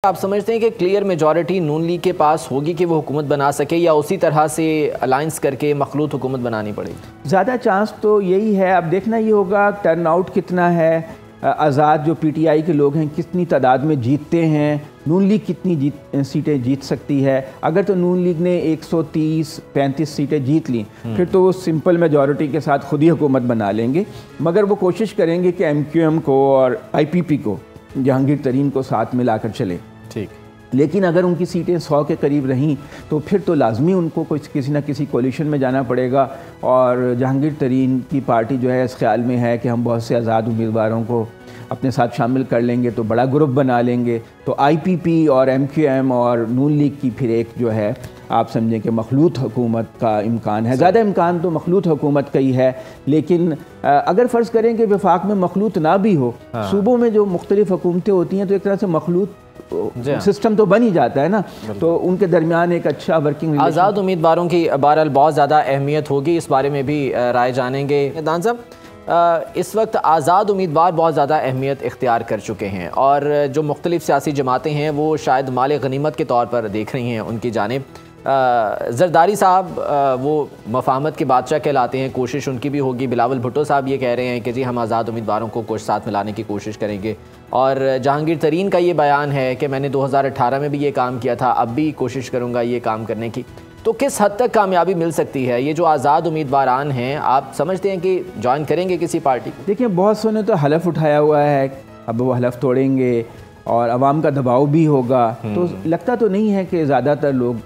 आप समझते हैं कि क्लियर मेजॉरिटी नून लीग के पास होगी कि वो हुकूमत बना सके, या उसी तरह से अलायंस करके मखलूत हुकूमत बनानी पड़ेगी? ज़्यादा चांस तो यही है। अब देखना ये होगा टर्न आउट कितना है, आज़ाद जो पीटीआई के लोग हैं कितनी तादाद में जीतते हैं, नून लीग कितनी सीटें जीत सकती है। अगर तो नून लीग ने 130-35 सीटें जीत ली फिर तो वो सिंपल मेजॉरिटी के साथ खुद ही हुकूमत बना लेंगे, मगर वो कोशिश करेंगे कि एमक्यूएम को और आईपीपी को, जहांगीर तरीन को साथ मिलाकर चले। ठीक। लेकिन अगर उनकी सीटें 100 के करीब रहीं तो फिर तो लाजमी उनको किसी न किसी कोलिशन में जाना पड़ेगा। और जहांगीर तरीन की पार्टी जो है इस ख्याल में है कि हम बहुत से आज़ाद उम्मीदवारों को अपने साथ शामिल कर लेंगे तो बड़ा ग्रुप बना लेंगे, तो आईपीपी और एमक्यूएम और नून लीग की फिर एक जो है आप समझें कि मखलूत हुकूमत का इम्कान है। ज़्यादा इम्कान तो मखलूत हुकूमत का ही है, लेकिन अगर फ़र्ज़ करें कि वफाक में मखलूत ना भी हो, सूबों में जो मुख्तलिफ़ हुकूमतें होती हैं तो एक तरह से मखलूत सिस्टम तो बन ही जाता है ना, तो उनके दरमियान एक अच्छा वर्किंग आज़ाद उम्मीदवारों की बहरहाल बहुत ज़्यादा अहमियत होगी, इस बारे में भी राय जानेंगे। दान साहब, इस वक्त आज़ाद उम्मीदवार बहुत ज़्यादा अहमियत इख्तियार कर चुके हैं और जो मुख्तलिफ़ सियासी जमातें हैं वो शायद माल गनीमत के तौर पर देख रही हैं उनकी जानिब। जरदारी साहब वो मफाहमत के बादशाह कहलाते हैं, कोशिश उनकी भी होगी। बिलावल भुट्टो साहब ये कह रहे हैं कि जी हम आज़ाद उम्मीदवारों को कुछ साथ मिलाने की कोशिश करेंगे, और जहांगीर तरीन का ये बयान है कि मैंने 2018 में भी ये काम किया था, अब भी कोशिश करूँगा ये काम करने की। तो किस हद तक कामयाबी मिल सकती है? ये जो आज़ाद उम्मीदवारान हैं, आप समझते हैं कि ज्वाइन करेंगे किसी पार्टी को? देखिए, बहुत सौ ने तो हलफ उठाया हुआ है, अब वो हलफ तोड़ेंगे और अवाम का दबाव भी होगा, तो लगता तो नहीं है कि ज़्यादातर लोग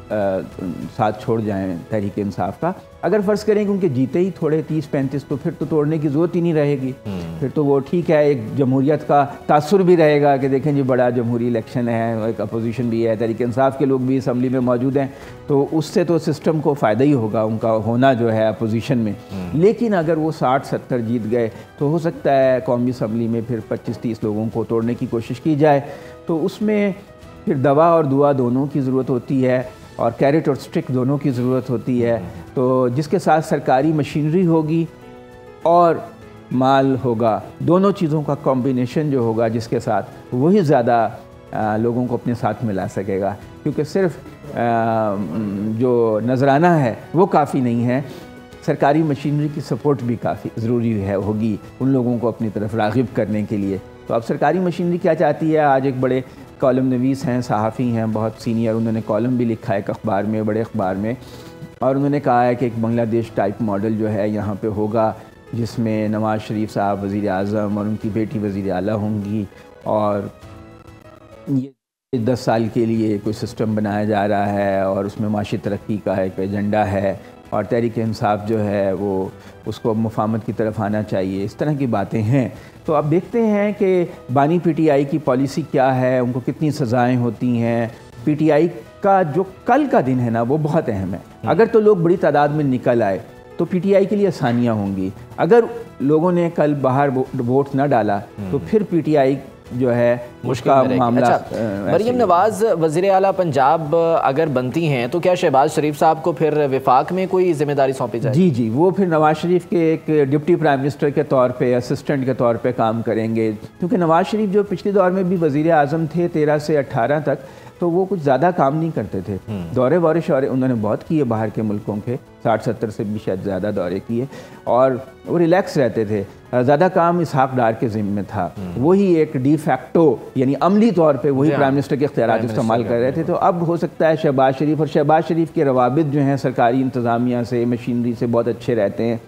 साथ छोड़ जाएं तहरीक इंसाफ का। अगर फ़र्ज़ करें कि उनके जीते ही थोड़े 30-35 तो फिर तो तोड़ने की ज़रूरत ही नहीं रहेगी। फिर तो वो ठीक है, एक जमहूरियत का तासुर भी रहेगा कि देखें जी बड़ा जमहूरी इलेक्शन है, एक अपोजिशन भी है, तहरीक इंसाफ के लोग भी असम्बली में मौजूद हैं, तो उससे तो सिस्टम को फ़ायदा ही होगा उनका होना जो है अपोजिशन में। लेकिन अगर वो 60-70 जीत गए तो हो सकता है कौमी असम्बली में फिर 25-30 लोगों को तोड़ने की कोशिश की जाए, तो उसमें फिर दवा और दुआ दोनों की ज़रूरत होती है और कैरेट और स्टिक दोनों की ज़रूरत होती है। तो जिसके साथ सरकारी मशीनरी होगी और माल होगा, दोनों चीज़ों का कॉम्बिनेशन जो होगा जिसके साथ, वही ज़्यादा लोगों को अपने साथ मिला सकेगा, क्योंकि सिर्फ जो नजराना है वो काफ़ी नहीं है, सरकारी मशीनरी की सपोर्ट भी काफ़ी ज़रूरी है होगी उन लोगों को अपनी तरफ राग़िब करने के लिए। तो अब सरकारी मशीनरी क्या चाहती है? आज एक बड़े कॉलम नवीस हैं, सहाफ़ी हैं, बहुत सीनियर, उन्होंने कॉलम भी लिखा है एक अखबार में, बड़े अखबार में, और उन्होंने कहा है कि एक बांग्लादेश टाइप मॉडल जो है यहाँ पे होगा, जिसमें नवाज़ शरीफ साहब वज़ीर आज़म और उनकी बेटी वज़ीर आला होंगी, और ये 10 साल के लिए कोई सिस्टम बनाया जा रहा है और उसमें माशी तरक्की का एक एजेंडा है, और तहरीक इंसाफ जो है वो उसको मुफाहमत की तरफ आना चाहिए। इस तरह की बातें हैं। तो अब देखते हैं कि बानी पीटीआई की पॉलिसी क्या है, उनको कितनी सज़ाएं होती हैं। पीटीआई का जो कल का दिन है ना वो बहुत अहम है। अगर तो लोग बड़ी तादाद में निकल आए तो पीटीआई के लिए आसानियाँ होंगी। अगर लोगों ने कल बाहर वोट न डाला तो फिर पीटीआई जो है उसका मामला। अच्छा, मरियम नवाज़ वज़ीर आला पंजाब अगर बनती हैं तो क्या शहबाज शरीफ साहब को फिर विफाक में कोई जिम्मेदारी सौंपी जाए? जी जी, वो फिर नवाज़ शरीफ के एक डिप्टी प्राइम मिनिस्टर के तौर पे, असिस्टेंट के तौर पे काम करेंगे, क्योंकि नवाज़ शरीफ जो पिछले दौर में भी वज़ीर आज़म थे 13 से 18 तक, तो वो कुछ ज़्यादा काम नहीं करते थे। दौरे वौरे शौरे उन्होंने बहुत किए बाहर के मुल्कों के, 60-70 से भी शायद ज़्यादा दौरे किए, और वो रिलैक्स रहते थे। ज़्यादा काम इसहाक डार के ज़िम्मे में था, वही एक डी फैक्टो यानी अमली तौर पे वही प्राइम मिनिस्टर के इख्तियारात इस्तेमाल कर रहे थे। तो अब हो सकता है शहबाज शरीफ, और शहबाज शरीफ के रवाबित जो हैं सरकारी इंतज़ामिया से, मशीनरी से बहुत अच्छे रहते हैं,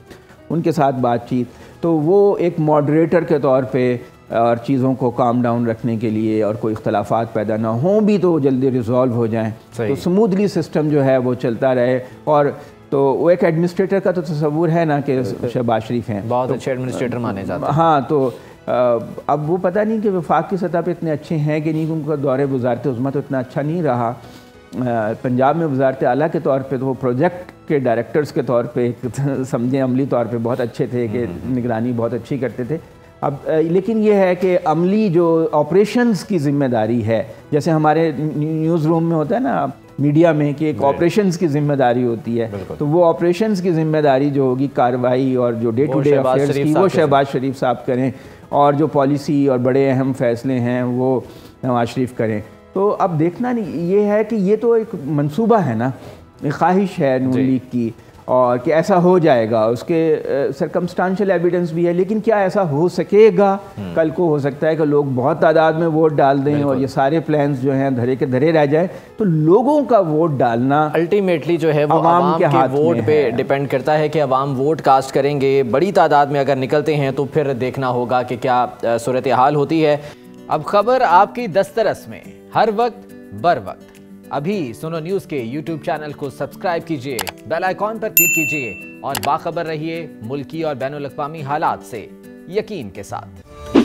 उनके साथ बातचीत, तो वो एक मॉडरेटर के तौर पर और चीज़ों को काम डाउन रखने के लिए, और कोई इख्तलाफात पैदा ना हों भी तो जल्दी रिजॉल्व हो जाएं, तो स्मूथली सिस्टम जो है वो चलता रहे। और तो वो एक एडमिनिस्ट्रेटर का तो तस्वुर है ना कि शहबाज शरीफ हैं, बहुत अच्छे एडमिनिस्ट्रेटर माने जाते हैं। हाँ, तो अब वो पता नहीं कि वफाक की सतह पे इतने अच्छे हैं कि नहीं, उनका दौरे वज़ारत उज़्मा तो इतना अच्छा नहीं रहा। पंजाब में वज़ारत आला के तौर पे तो वो प्रोजेक्ट के डायरेक्टर्स के तौर पे समझें अमली तौर पे बहुत अच्छे थे कि निगरानी बहुत अच्छी करते थे। अब लेकिन ये है कि अमली जो ऑपरेशंस की ज़िम्मेदारी है, जैसे हमारे न्यूज़ रूम में होता है ना मीडिया में कि एक ऑपरेशंस की जिम्मेदारी होती है, तो वो ऑपरेशंस की जिम्मेदारी जो होगी कार्रवाई और जो डे टू डे अफेयर्स की, वो शहबाज शरीफ साहब करें, और जो पॉलिसी और बड़े अहम फैसले हैं वो नवाज शरीफ करें। तो अब देखना नहीं ये है कि ये तो एक मंसूबा है ना, एक ख्वाहिश है नून लीग की और कि ऐसा हो जाएगा, उसके सर्कमस्टांशियल एविडेंस भी है, लेकिन क्या ऐसा हो सकेगा? कल को हो सकता है कि लोग बहुत तादाद में वोट डाल दें और ये सारे प्लान्स जो हैं धरे के धरे रह जाए। तो लोगों का वोट डालना अल्टीमेटली जो है वो अवाम के वोट पे डिपेंड करता है कि अवाम वोट कास्ट करेंगे। बड़ी तादाद में अगर निकलते हैं तो फिर देखना होगा कि क्या सूरत हाल होती है। अब खबर आपकी दस्तरस में, हर वक्त बर वक्त। अभी सुनो न्यूज़ के YouTube चैनल को सब्सक्राइब कीजिए, बेल आइकॉन पर क्लिक कीजिए और बाखबर रहिए मुल्की और बैनुल अक़वामी हालात से यकीन के साथ।